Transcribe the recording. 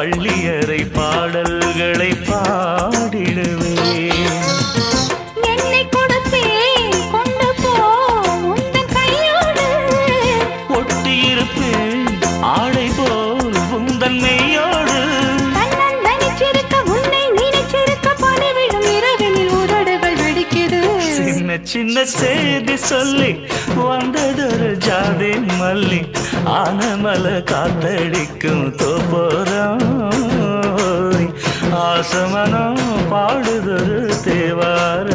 பள்ளியறை பாடல்களை பாடிடுவேன். என்னை கொடுத்தேன் கொண்டு போ உந்தன் கையோடு. ஒட்டியிருப்பேன் ஆடை போல் உந்தன் மெய்யோடு. கண்ணன் நினைச்சிருக்க உன்னை நினைச்சிருக்க பணிவிடும் இரவினில் உதடுகள் வெடிக்குது. சின்ன சின்ன செய்தி சொல்லி வந்ததொரு ஜாதி மல்லி ஆனமல காத்தடிக்கும் தோப்போரம் ஆசமனம் பாடுதொரு தேவார